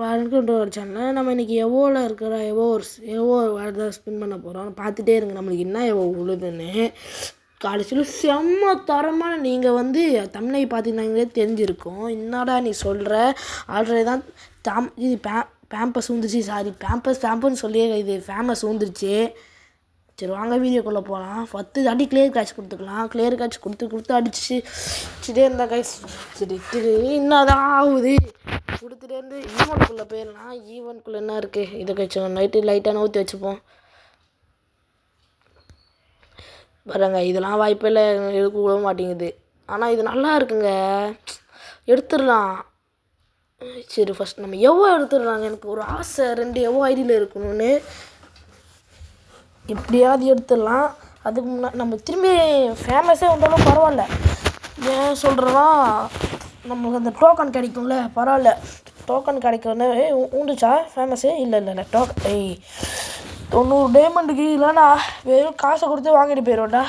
வணக்கம் ஒரு சேனல். நம்ம இன்றைக்கி எவோவில் இருக்கிற எவோ வேறு ஸ்பின் பண்ண போகிறோம். பார்த்துட்டே இருங்க நம்மளுக்கு என்ன எவோ உழுதுன்னு. கடைசியில் செம்ம தரமான நீங்கள் தமிழை பார்த்தீங்கன்னாங்களே தெரிஞ்சிருக்கும். என்னடா நீ சொல்கிற ஆல்ரெடி தான் இது பேம்பஸ் வந்துருச்சு. சாரி பேம்பஸ்ன்னு சொல்லி இது ஃபேமஸ் வந்துருச்சு. சரி வாங்க வீடியோக்குள்ளே போகலாம். 10 தாட்டி கிளியர் கேட்ச் கொடுத்துக்கலாம். கிளியர் கேட்ச் கொடுத்து அடிச்சுட்டே இருந்தா கைஸ். சரி என்னதான் ஆகுது கொடுத்துட்டே இருந்து ஈவெண்ட்குள்ளே போயிடலாம். ஈவெண்ட்குள்ளே என்ன இருக்குது இதை வச்சுக்கோங்க. நைட்டு லைட்டாக ஊற்றி வச்சுப்போம். பாருங்க இதெல்லாம் வாய்ப்பில் எடுக்க விட மாட்டேங்குது. ஆனால் இது நல்லா இருக்குங்க, எடுத்துடலாம். சரி ஃபஸ்ட் நம்ம எவ்வளோ எடுத்துடலாங்க. எனக்கு ஒரு ஆசை 2 எவ்வளோ ஐடியில் இருக்கணும்னு. எப்படியாவது எடுத்துடலாம். அதுக்கு முன்னாடி நம்ம திரும்பி ஃபேமஸே வந்தாலும் பரவாயில்ல. ஏன் சொல்கிறேன்னா நம்மளுக்கு அந்த டோக்கன் கிடைக்கும்ல, பரவாயில்ல. டோக்கன் கிடைக்கணும்னா உண்டுச்சா ஃபேமஸே? இல்லை டோக்கன் 90 டைமண்டுக்கு இல்லைண்ணா வெறும் காசை கொடுத்து வாங்கிட்டு போயிடுவோம்டா.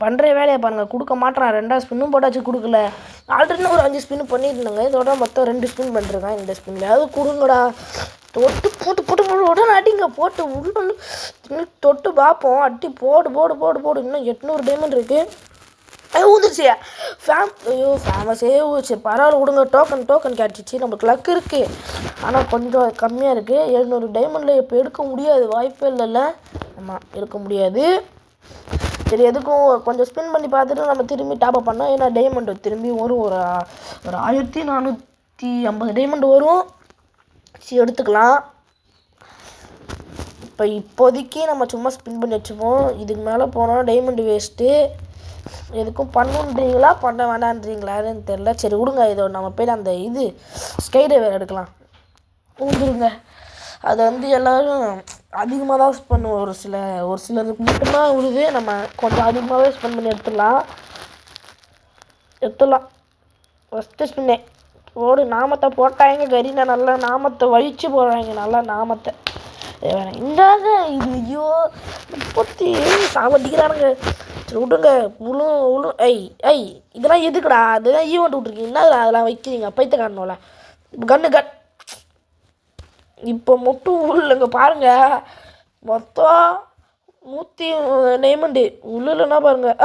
பண்ணுற வேலையை பாருங்கள், கொடுக்க மாட்டேறான். 2 ஸ்பின்னும் போட்டாச்சு கொடுக்கல. ஆல்ரெடி ஒரு 5 ஸ்பின்னு பண்ணிட்டுருந்தாங்க. இதோட மொத்தம் 2 ஸ்பின் பண்ணிருக்கேன். இந்த ஸ்பின்னில் அது கொடுங்கடா. போட்டு உடனே அடிங்க. போட்டு உள்ள தொட்டு பார்ப்போம். அட்டி போடு. இன்னும் 800 டைமண்ட் இருக்குது. ஊந்துருச்சு ஐயோ ஃபேமஸே ஊச்சு. பரவாயில்ல விடுங்க. டோக்கன் கிடச்சிச்சு. நம்மளுக்கு லக் இருக்குது, ஆனால் கொஞ்சம் கம்மியாக இருக்குது. 700 டைமண்டில் இப்போ எடுக்க முடியாது, வாய்ப்பே இல்லைல்ல. ஆமாம் எடுக்க முடியாது. சரி எதுக்கும் கொஞ்சம் ஸ்பின் பண்ணி பார்த்துட்டு நம்ம திரும்பி டாப்அப் பண்ணோம். ஏன்னா டைமண்ட் திரும்பி வரும். ஒரு 1450 டைமண்ட் வரும். சரி எடுத்துக்கலாம். இப்போதைக்கு நம்ம சும்மா ஸ்பின் பண்ணி வச்சுப்போம். இதுக்கு மேலே போனோம்னா டைமண்ட் வேஸ்ட்டு. எதுக்கும் பண்ணுன்றீங்களா பண்ண வேணான்றீங்களான்னு தெரில. சரி விடுங்க. இதோ நம்ம போய் அந்த ஸ்கை டைவர் எடுக்கலாம். ஊந்துருங்க. அதை எல்லோரும் அதிகமாக தான் ஸ்பெண்ட் பண்ணுவோம். ஒரு சிலருக்கு மட்டும்தான் விடுது. நம்ம கொஞ்சம் அதிகமாகவே ஸ்பெண்ட் பண்ணி எடுத்துடலாம். ஃபஸ்ட்டு ஸ்பின்னே போடு. நாமத்தை போட்டாங்க கரீனா. நல்லா நாமத்தை வழித்து போடுறாங்க. நல்லா நாமத்தை இந்தாங்க. இது ஐயோ 30 சாவடிக்கிறானுங்க. சரி விடுங்க. உழு இதெல்லாம் எதுக்குடா? அதுதான் ஈவெண்ட் விட்ருக்கீங்க. என்ன அதெல்லாம் வைக்கிறீங்க? பைத்த காரணம்ல. கன் இப்போ மட்டும் இல்லைங்க பாருங்கள். மொத்தம் 100 டைமண்டு உள்ளனா பாருங்கள்.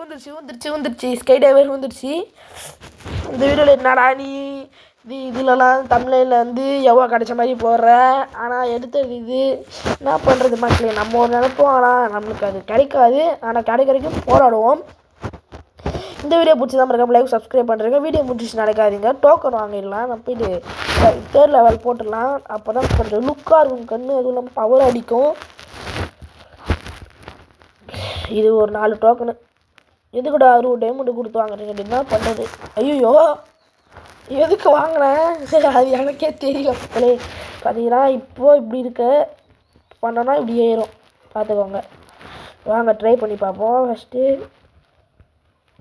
வந்துருச்சு. ஸ்கை டைவர் வந்துருச்சு. இந்த வீடியோவில் என்னடா நீ இதுலலாம் தமிழில் எவ்வளோ கிடைச்ச மாதிரி போடுற, ஆனால் எடுத்தது இது என்ன பண்ணுறது மக்களே. நம்ம ஒரு நினைப்போம், ஆனால் நம்மளுக்கு அது கிடைக்காது. ஆனால் கிடைக்கும் போராடுவோம். இந்த வீடியோ பிடிச்சதான் இருக்க லைக் சப்ஸ்கிரைப் பண்ணுறேங்க. வீடியோ முடிச்சு நடக்காதீங்க. டோக்கன் வாங்கிடலாம். நம்ம போய்ட்டு 3rd லெவல் போட்டுடலாம். அப்போ தான் கொஞ்சம் லுக்காக இருக்கும் கண்ணு. அதுவும் இல்லாமல் பவர் அடிக்கும். இது ஒரு 4 டோக்கனு. எதுக்குடா 60 டைமண்ட் கொடுத்து வாங்குறீங்க? அப்படின்னா பண்ணுறது. ஐயோ எதுக்கு வாங்கினேன் அது எனக்கே தெரியல மக்களே. பார்த்தீங்கன்னா இப்போது இப்படி இருக்க பண்ணோன்னா இப்படி ஏறும். பார்த்துக்கோங்க. வாங்க ட்ரை பண்ணி பார்ப்போம். ஃபஸ்ட்டு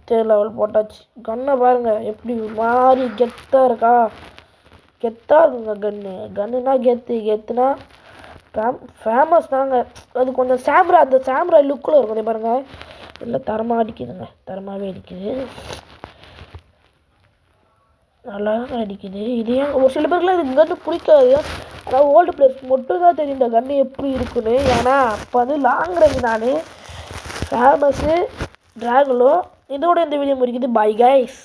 3rd லெவல் போட்டாச்சு. கன்னை பாருங்கள் எப்படி மாதிரி கெத்தாக இருக்கா. கெத்தாக இருக்குங்க கன்னுனா கெத்துனா ஃபேமஸ் தாங்க. அது கொஞ்சம் சாம்ரா லுக்கில் இருக்கும். அதே பாருங்கள். இல்லை தரமாக அடிக்குதுங்க. தரமாகவே அடிக்குது. நல்லா அடிக்குது. இது ஏன் ஒரு சில பேருக்குலாம் இது கன்று பிடிக்காது. ஆனால் ஓல்டு பிளேயர்ஸ் மட்டும் தான் தெரியும் இந்த கன்று எப்படி இருக்குன்னு. ஏன்னா அப்போ லாங் ரேஞ்ச் நான் ஃபேமஸ்ஸு ட்ராகுலோ. இதோட இந்த வீடியோ முடிக்குது. Bye guys.